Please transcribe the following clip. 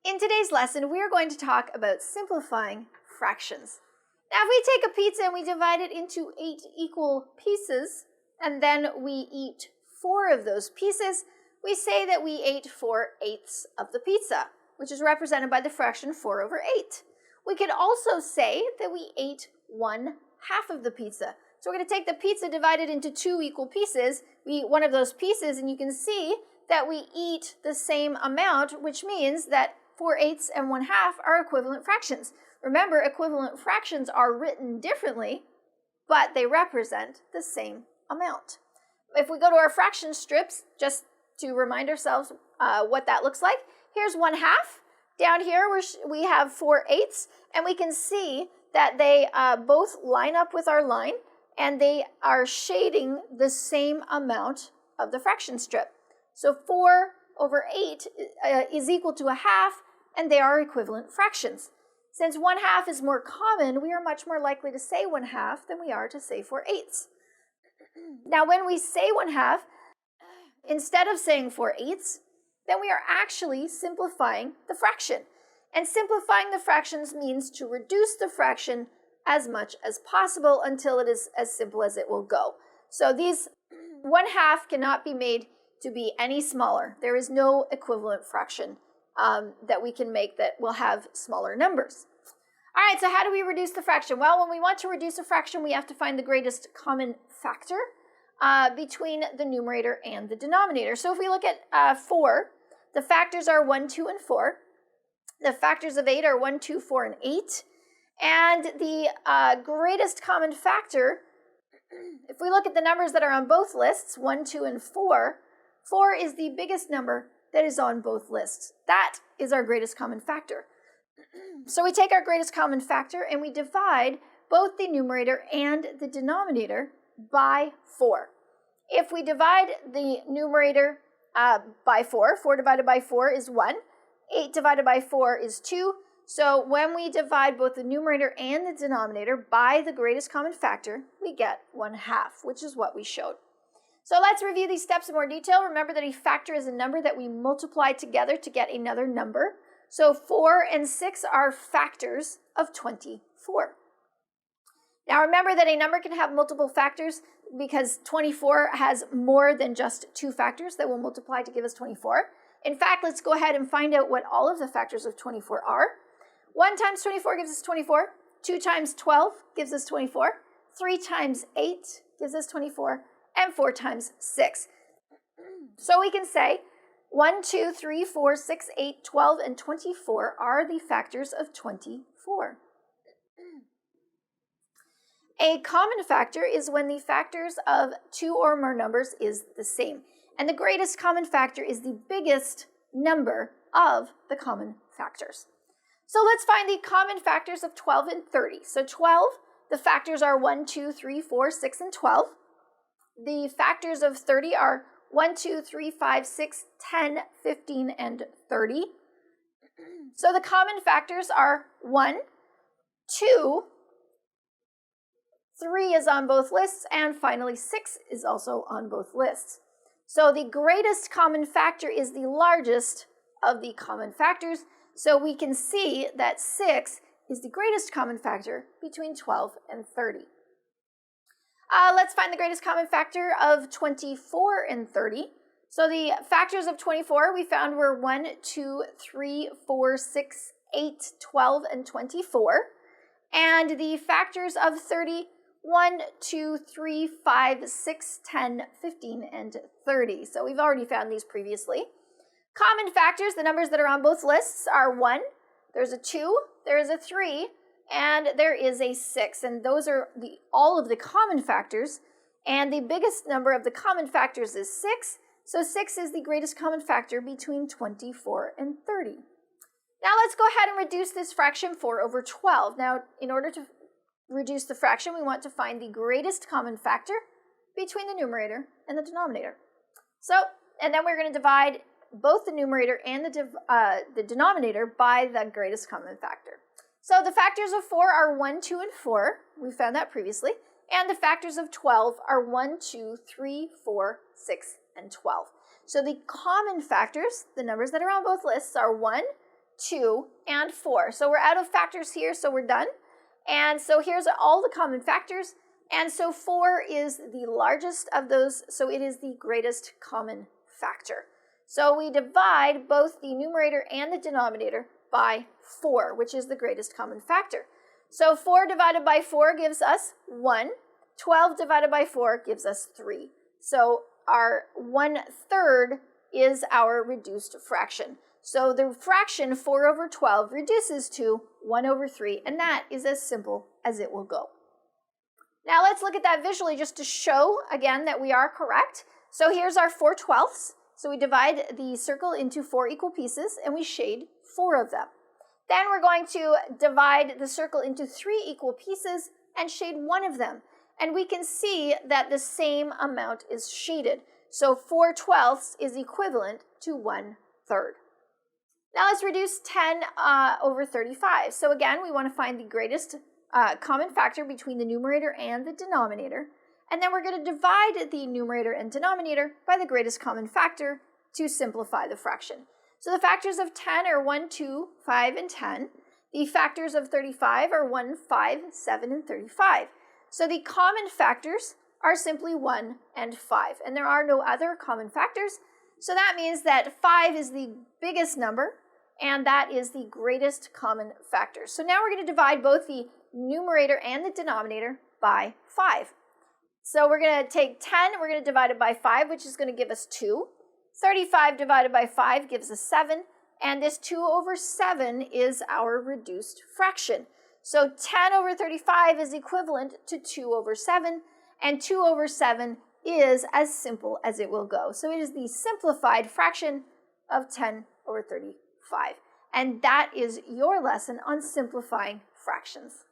In today's lesson, we are going to talk about simplifying fractions. Now, if we take a pizza and we divide it into 8 equal pieces, and then we eat 4 of those pieces, we say that we ate 4/8 of the pizza, which is represented by the fraction 4/8. We could also say that we ate 1/2 of the pizza. So we're going to take the pizza divided into 2 equal pieces. We eat one of those pieces, and you can see that we eat the same amount, which means that 4/8 and 1/2 are equivalent fractions. Remember, equivalent fractions are written differently, but they represent the same amount. If we go to our fraction strips, just to remind ourselves what that looks like, here's 1/2. Down here, we have 4/8, and we can see that they both line up with our line, and they are shading the same amount of the fraction strip. So 4/8 is equal to 1/2, and they are equivalent fractions. Since 1/2 is more common, we are much more likely to say 1/2 than we are to say 4/8. Now, when we say 1/2, instead of saying 4/8, then we are actually simplifying the fraction. And simplifying the fractions means to reduce the fraction as much as possible until it is as simple as it will go. So these 1/2 cannot be made to be any smaller. There is no equivalent fraction that we can make that will have smaller numbers. All right, so how do we reduce the fraction? Well, when we want to reduce a fraction, we have to find the greatest common factor between the numerator and the denominator. So if we look at 4, the factors are 1, 2, and 4. The factors of 8 are 1, 2, 4, and 8. And the greatest common factor, if we look at the numbers that are on both lists, 1, 2, and 4, 4 is the biggest number that is on both lists. That is our greatest common factor. So we take our greatest common factor and we divide both the numerator and the denominator by 4. If we divide the numerator by 4, 4 divided by 4 is 1. 8 divided by 4 is 2. So when we divide both the numerator and the denominator by the greatest common factor, we get 1/2, which is what we showed. So let's review these steps in more detail. Remember that a factor is a number that we multiply together to get another number. So 4 and 6 are factors of 24. Now remember that a number can have multiple factors because 24 has more than just 2 factors that will multiply to give us 24. In fact, let's go ahead and find out what all of the factors of 24 are. 1 times 24 gives us 24. 2 times 12 gives us 24. 3 times 8 gives us 24. And 4 times 6. So we can say 1, 2, 3, 4, 6, 8, 12, and 24 are the factors of 24. A common factor is when the factors of 2 or more numbers is the same. And the greatest common factor is the biggest number of the common factors. So let's find the common factors of 12 and 30. So 12, the factors are 1, 2, 3, 4, 6, and 12. The factors of 30 are 1, 2, 3, 5, 6, 10, 15, and 30. So the common factors are 1, 2, 3 is on both lists, and finally 6 is also on both lists. So the greatest common factor is the largest of the common factors. So we can see that 6 is the greatest common factor between 12 and 30. Let's find the greatest common factor of 24 and 30. So the factors of 24 we found were 1, 2, 3, 4, 6, 8, 12, and 24. And the factors of 30, 1, 2, 3, 5, 6, 10, 15, and 30. So we've already found these previously. Common factors, the numbers that are on both lists are 1, there's a 2, there is a 3, and there is a 6, and those are all of the common factors, and the biggest number of the common factors is 6, so 6 is the greatest common factor between 24 and 30. Now let's go ahead and reduce this fraction 4/12. Now, in order to reduce the fraction, we want to find the greatest common factor between the numerator and the denominator. So, and then we're going to divide both the numerator and the denominator by the greatest common factor. So the factors of 4 are 1, 2, and 4. We found that previously. And the factors of 12 are 1, 2, 3, 4, 6, and 12. So the common factors, the numbers that are on both lists, are 1, 2, and 4. So we're out of factors here, so we're done. And so here's all the common factors. And so 4 is the largest of those, so it is the greatest common factor. So we divide both the numerator and the denominator by 4, which is the greatest common factor. So 4 divided by 4 gives us 1. 12 divided by 4 gives us 3. So our 1/3 is our reduced fraction. So the fraction 4 over 12 reduces to 1 over 3, and that is as simple as it will go. Now let's look at that visually just to show, again, that we are correct. So here's our 4/12. So we divide the circle into 4 equal pieces, and we shade 4 of them. Then we're going to divide the circle into 3 equal pieces and shade 1 of them. And we can see that the same amount is shaded. So 4/12 is equivalent to 1/3. Now let's reduce 10 over 35. So again, we want to find the greatest common factor between the numerator and the denominator. And then we're going to divide the numerator and denominator by the greatest common factor to simplify the fraction. So the factors of 10 are 1, 2, 5, and 10. The factors of 35 are 1, 5, 7, and 35. So the common factors are simply 1 and 5. And there are no other common factors. So that means that 5 is the biggest number, and that is the greatest common factor. So now we're going to divide both the numerator and the denominator by 5. So we're going to take 10, we're going to divide it by 5, which is going to give us 2. 35 divided by 5 gives us 7, and this 2 over 7 is our reduced fraction. So 10 over 35 is equivalent to 2 over 7, and 2 over 7 is as simple as it will go. So it is the simplified fraction of 10 over 35. And that is your lesson on simplifying fractions.